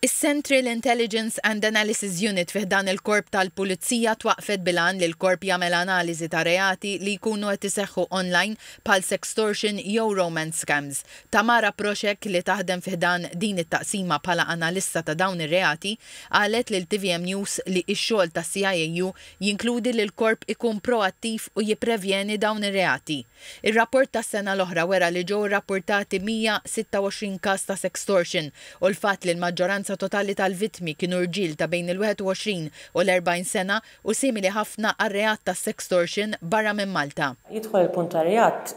Is-Central Intelligence and Analysis Unit fiħdan il-korp tal-Pulizija twaqfet bilan li l-korp jagħmel analiżi ta' reati li jkunu qed iseħħu online bħal sextortion jew romance scams. Tamara Proxek li taħdem fiħdan din it-taqsima bħala analista ta' dawn ir-reati qalet lil TVM News li x-xogħol tas-CIAU jinkludi li l-korp ikun proattiv u jipprevjeni dawn ir-reati. Ir-rapport tas-sena l-oħra wera li ġew rapportati 126 każ ta' sextortion u l-fatt li l-maġġoranza totali tal-vittmi kienu rġiel ta' bejn il-21 u l-40 sena u simili ħafna għar-reat ta' sextortion barra minn Malta. Jidħol il-punt ta' reat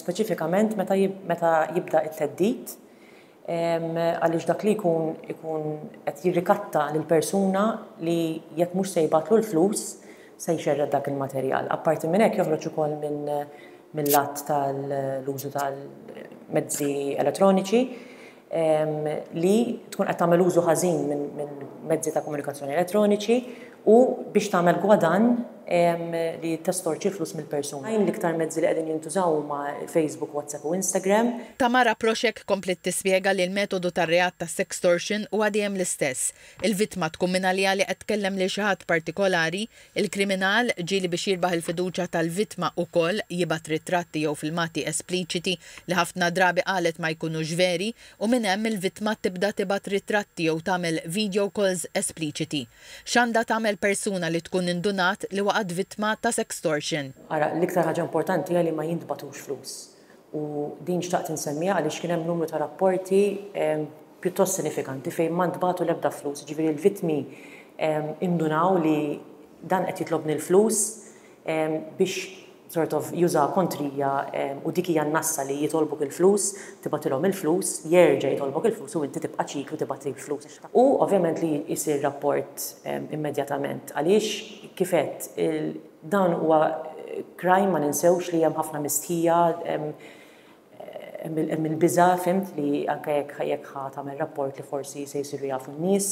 speċifikament meta jibda it-teddid għaliex dak li jkun qed jirrikatta lill-persuna li jekk mhux se jibgħatlu l-flus se jxerred dak il-materjal. Apparti minn hekk joħroġ ukoll mill-lat tal-użu tal-mezzi elettroniċi li tkun qed tagħmel użu ħażin minn mezzi ta' komunikazzjoni elettroniċi u biex tagħmel gwadan li testorċi flus mill-persuna. L-iktar mezzi li qegħdin jintużaw ma' Facebook, WhatsApp u Instagram. Tamara Proxek komplet tispjega li l-metodu tar-reat ta' sextortion huwa dejjem l-istess. Il-vittma tkun minn għalija li qed tkellem lil xi ħadd partikolari, il-kriminal ġieli biex jirbaħ il-fiduċja tal-vittma wkoll jibgħat ritratti jew filmati espliċiti li ħafna drabi qalet ma jkunux veri u minn hemm il-vittma tibda tibgħat ritratti jew tagħmel video calls espliċiti. X'għandha tagħmel persuna li tkun indunat li waqgħet vittma ta' sextortion. Ara, l-iktar ħaġa importanti li ma jintbatux flus. U din xtaqt insemmija għaliex kien hemm numru ta' rapporti pjuttost sinifikanti fejn ma ntbatu l-ebda flus. Ġifieri l-vittmi indunaw li dan qed jitlobni l-flus biex sort of juża kontrija u dik hija n-nassa li jitolbuk il-flus, tibatilhom il-flus, jerġa' jitolbok il-flus u inti tibqa' ċiklu tibgħat il-flus. U ovvjament li jsir rapport immedjatament għaliex kif qed dan huwa crime ma ninsewx li hemm ħafna mistħija hemm il-biża' fimt li anke jekk tagħmel rapport li forsi se jsiru jafu n-nies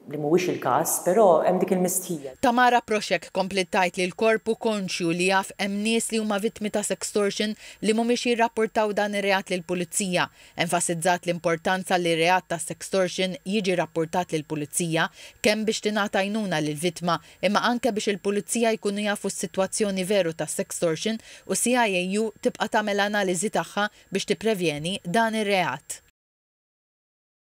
li mhuwiex il-każ, però hemm dik il-mistħija. Tamara Proxek komplet tajt li l-korpu konxju li jaf hemm nies li huma vittmi ta' sextortion li mhumiex jirrapportaw dan ir-reat lill-pulizija. Enfasizzat l-importanza li r-reat ta' sextortion jiġi rapportat lill-pulizija kemm biex tingħata għajnuna lill-vittma imma anke biex il-pulizija jkunu jafu s-sitwazzjoni veru ta' sextortion u CIAU tibqa' tagħmel analiżi tagħha biex tipprevjeni dan ir-reat.